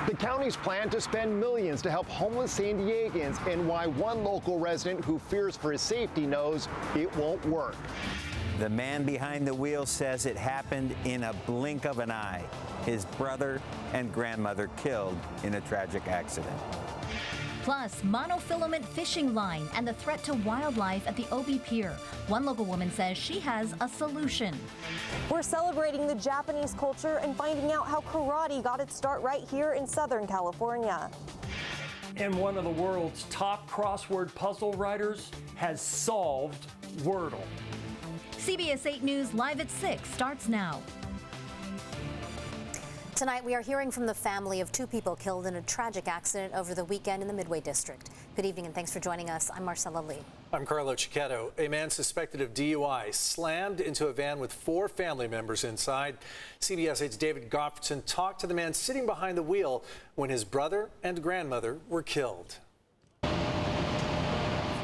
The county's plan to spend millions to help homeless San Diegans, and why one local resident who fears for his safety knows it won't work. The man behind the wheel says it happened in a blink of an eye. His brother and grandmother killed in a tragic accident. Plus, monofilament fishing line and the threat to wildlife at the OB Pier. One local woman says she has a solution. We're celebrating the Japanese culture and finding out how karate got its start right here in Southern California. And one of the world's top crossword puzzle writers has solved Wordle. CBS 8 News Live at 6 starts now. Tonight, we are hearing from the family of two people killed in a tragic accident over the weekend in the Midway District. Good evening and thanks for joining us. I'm Marcella Lee. I'm Carlo Cicchetto. A man suspected of DUI slammed into a van with 4 family members inside. CBS 8's David Goffredson talked to the man sitting behind the wheel when his brother and grandmother were killed.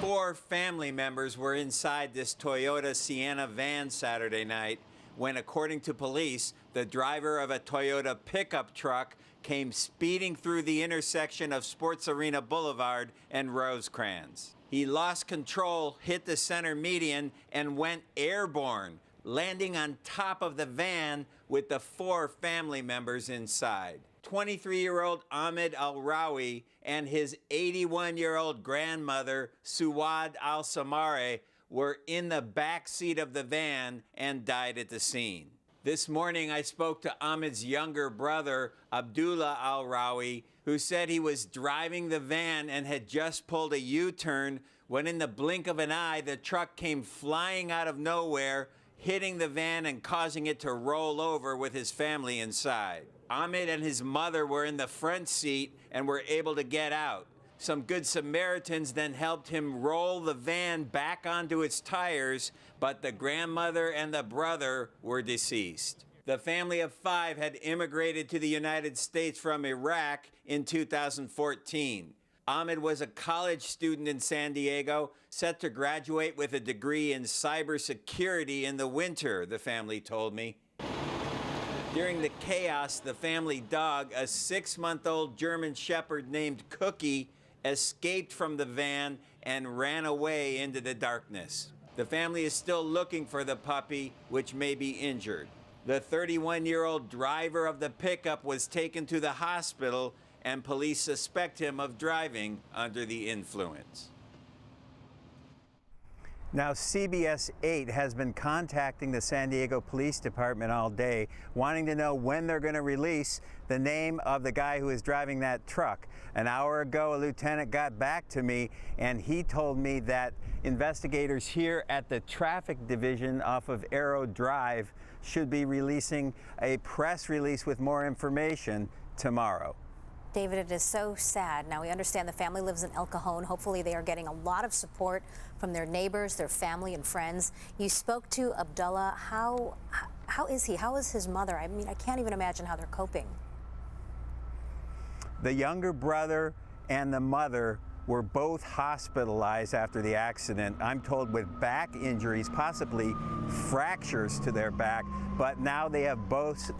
4 family members were inside this Toyota Sienna van Saturday night when, according to police, the driver of a Toyota pickup truck came speeding through the intersection of Sports Arena Boulevard and Rosecrans. He lost control, hit the center median, and went airborne, landing on top of the van with the 4 family members inside. 23-year-old Ahmed Al-Rawi and his 81-year-old grandmother, Suwad Al-Samare, were in the back seat of the van and died at the scene. This morning, I spoke to Ahmed's younger brother, Abdullah Al-Rawi, who said he was driving the van and had just pulled a U-turn when in the blink of an eye, the truck came flying out of nowhere, hitting the van and causing it to roll over with his family inside. Ahmed and his mother were in the front seat and were able to get out. Some Good Samaritans then helped him roll the van back onto its tires, but the grandmother and the brother were deceased. The family of 5 had immigrated to the United States from Iraq in 2014. Ahmed was a college student in San Diego, set to graduate with a degree in cybersecurity in the winter, the family told me. During the chaos, the family dog, a 6-month-old German Shepherd named Cookie, escaped from the van and ran away into the darkness. The family is still looking for the puppy, which may be injured. The 31-year-old driver of the pickup was taken to the hospital, and police suspect him of driving under the influence. Now, CBS 8 has been contacting the San Diego Police Department all day, wanting to know when they're going to release the name of the guy who is driving that truck. An hour ago, a lieutenant got back to me, and he told me that investigators here at the traffic division off of Arrow Drive should be releasing a press release with more information tomorrow. David, it is so sad. Now, we understand the family lives in El Cajon. Hopefully, they are getting a lot of support from their neighbors, their family, and friends. You spoke to Abdullah. How is he? How is his mother? I mean, I can't even imagine how they're coping. The younger brother and the mother were both hospitalized after the accident. I'm told with back injuries, possibly fractures to their back, but now they have both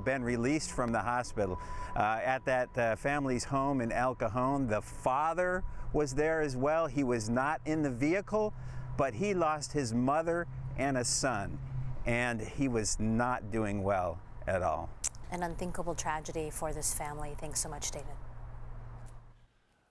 been released from the hospital. At that family's home in El Cajon, the father was there as well. He was not in the vehicle, but he lost his mother and a son, and he was not doing well at all. An unthinkable tragedy for this family. Thanks so much, David.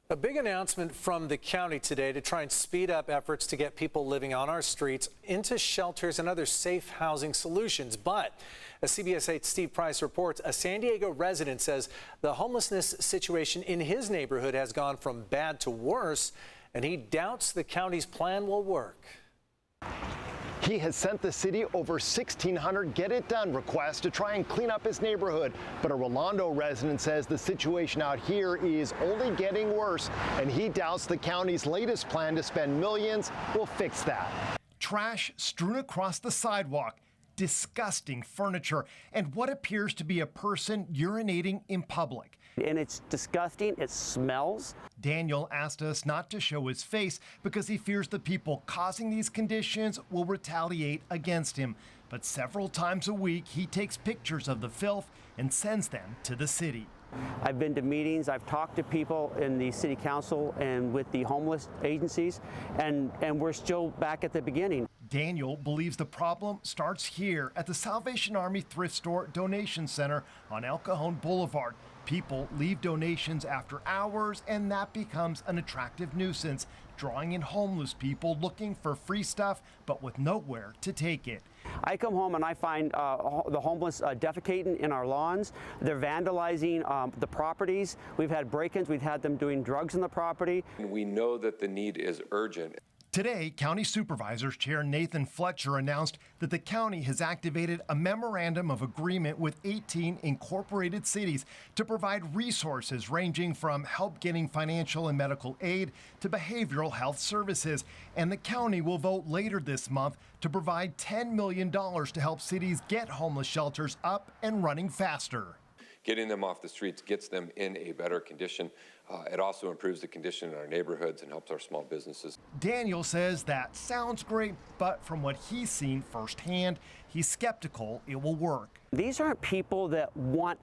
A big announcement from the county today to try and speed up efforts to get people living on our streets into shelters and other safe housing solutions. But as CBS 8's Steve Price reports, a San Diego resident says the homelessness situation in his neighborhood has gone from bad to worse, and he doubts the county's plan will work. He has sent the city over 1,600 Get It Done requests to try and clean up his neighborhood. But a Rolando resident says the situation out here is only getting worse, and he doubts the county's latest plan to spend millions will fix that. Trash strewn across the sidewalk, disgusting furniture, and what appears to be a person urinating in public. And it's disgusting. It smells. Daniel asked us not to show his face because he fears the people causing these conditions will retaliate against him. but several times a week he takes pictures of the filth and sends them to the city. I've been to meetings, I've talked to people in the city council and with the homeless agencies, and we're still back at the beginning. Daniel believes the problem starts here at the Salvation Army Thrift Store Donation Center on El Cajon Boulevard. People leave donations after hours, and that becomes an attractive nuisance, drawing in homeless people looking for free stuff but with nowhere to take it. I come home and I find the homeless defecating in our lawns. They're vandalizing the properties. We've had break-ins. We've had them doing drugs in the property. We know that the need is urgent. Today, County Supervisors Chair Nathan Fletcher announced that the county has activated a memorandum of agreement with 18 incorporated cities to provide resources ranging from help getting financial and medical aid to behavioral health services. And the county will vote later this month to provide $10 million to help cities get homeless shelters up and running faster. Getting them off the streets gets them in a better condition. It also improves the condition in our neighborhoods and helps our small businesses. Daniel says that sounds great, but from what he's seen firsthand, he's skeptical it will work. These aren't people that want,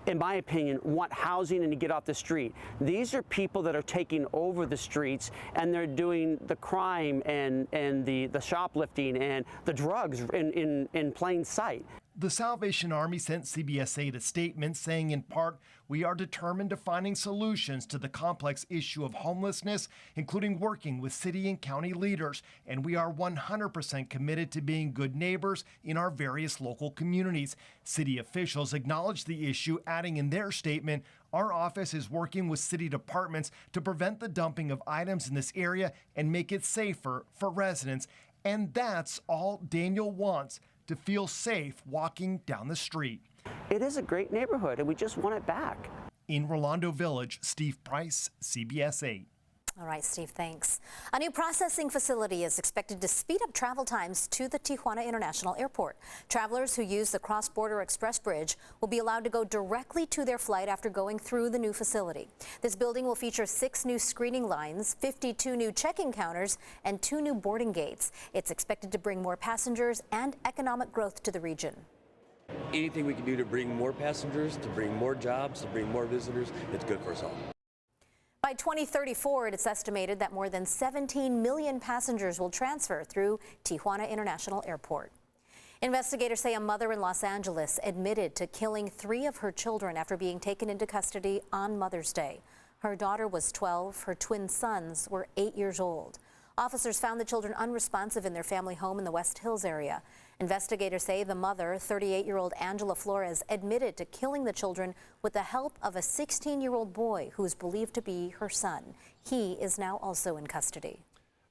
in my opinion, want housing and to get off the street. These are people that are taking over the streets, and they're doing the crime and the shoplifting and the drugs in plain sight. The Salvation Army sent CBS 8 a statement saying, in part, we are determined to finding solutions to the complex issue of homelessness, including working with city and county leaders, and we are 100% committed to being good neighbors in our various local communities. City officials acknowledged the issue, adding in their statement, our office is working with city departments to prevent the dumping of items in this area and make it safer for residents. And that's all Daniel wants, to feel safe walking down the street. It is a great neighborhood, and we just want it back. In Rolando Village, Steve Price, CBS 8. All right, Steve, thanks. A new processing facility is expected to speed up travel times to the Tijuana International Airport. Travelers who use the Cross-Border Express Bridge will be allowed to go directly to their flight after going through the new facility. This building will feature 6 new screening lines, 52 new check-in counters, and 2 new boarding gates. It's expected to bring more passengers and economic growth to the region. Anything we can do to bring more passengers, to bring more jobs, to bring more visitors, it's good for us all. By 2034, it's estimated that more than 17 million passengers will transfer through Tijuana International Airport. Investigators say a mother in Los Angeles admitted to killing 3 of her children after being taken into custody on Mother's Day. Her daughter was 12, her twin sons were 8 years old. Officers found the children unresponsive in their family home in the West Hills area. Investigators say the mother, 38-year-old Angela Flores, admitted to killing the children with the help of a 16-year-old boy who is believed to be her son. He is now also in custody.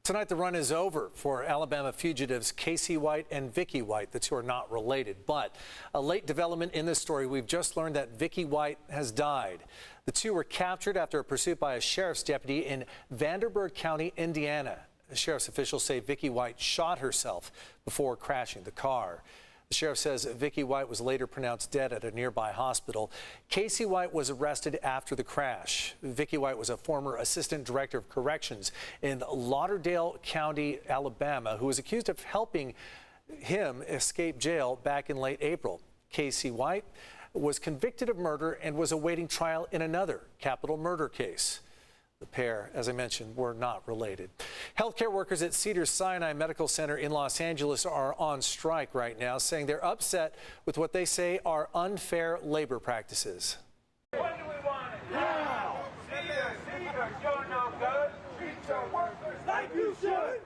Tonight, the run is over for Alabama fugitives Casey White and Vicky White. The 2 are not related, but a late development in this story, we've just learned that Vicky White has died. The 2 were captured after a pursuit by a sheriff's deputy in Vanderburgh County, Indiana. The sheriff's officials say Vicky White shot herself before crashing the car. The sheriff says Vicky White was later pronounced dead at a nearby hospital. Casey White was arrested after the crash. Vicky White was a former assistant director of corrections in Lauderdale County, Alabama, who was accused of helping him escape jail back in late April. Casey White was convicted of murder and was awaiting trial in another capital murder case. The pair, as I mentioned, were not related. Healthcare workers at Cedars-Sinai Medical Center in Los Angeles are on strike right now, saying they're upset with what they say are unfair labor practices. When do we want it? Now! Cedars, you're no good. Treat your workers like you should.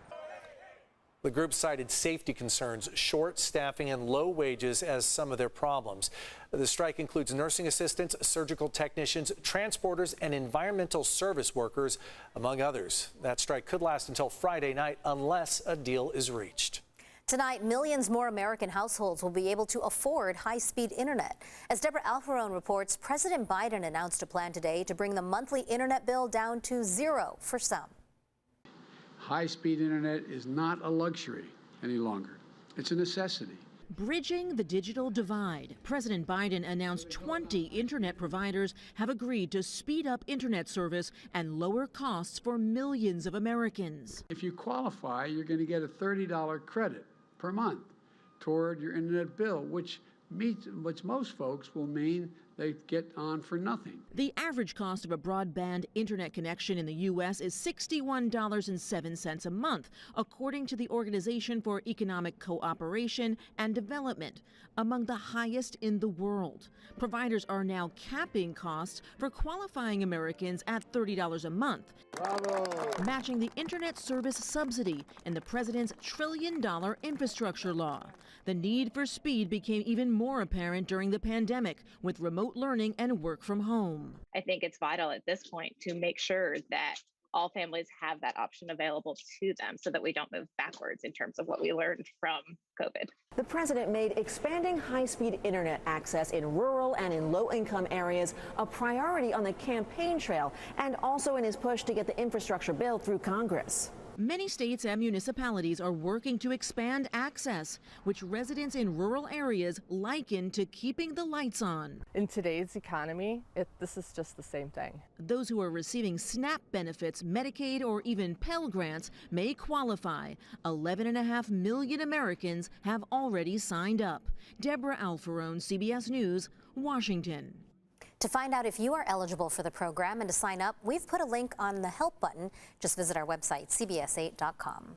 The group cited safety concerns, short staffing, and low wages as some of their problems. The strike includes nursing assistants, surgical technicians, transporters, and environmental service workers, among others. That strike could last until Friday night unless a deal is reached. Tonight, millions more American households will be able to afford high-speed internet. As Deborah Alfarone reports, President Biden announced a plan today to bring the monthly internet bill down to 0 for some. High-speed internet is not a luxury any longer. It's a necessity. Bridging the digital divide. President Biden announced 20 internet providers have agreed to speed up internet service and lower costs for millions of Americans. If you qualify, you're going to get a $30 credit per month. toward your internet bill, which most folks will mean they get on for nothing. The average cost of a broadband internet connection in the U.S. is $61.07 a month, according to the Organization for Economic Cooperation and Development, among the highest in the world. Providers are now capping costs for qualifying Americans at $30 a month, matching the internet service subsidy in the president's trillion-dollar infrastructure law. The need for speed became even more apparent during the pandemic, with remote learning and work from home. I think it's vital at this point to make sure that all families have that option available to them so that we don't move backwards in terms of what we learned from COVID. The president made expanding high-speed internet access in rural and in low-income areas a priority on the campaign trail and also in his push to get the infrastructure bill through Congress. Many states and municipalities are working to expand access, which residents in rural areas liken to keeping the lights on. In today's economy, this is just the same thing. Those who are receiving SNAP benefits, Medicaid, or even Pell Grants may qualify. 11.5 million Americans have already signed up. Deborah Alfarone, CBS News, Washington. To find out if you are eligible for the program and to sign up, we've put a link on the help button. Just visit our website, cbs8.com.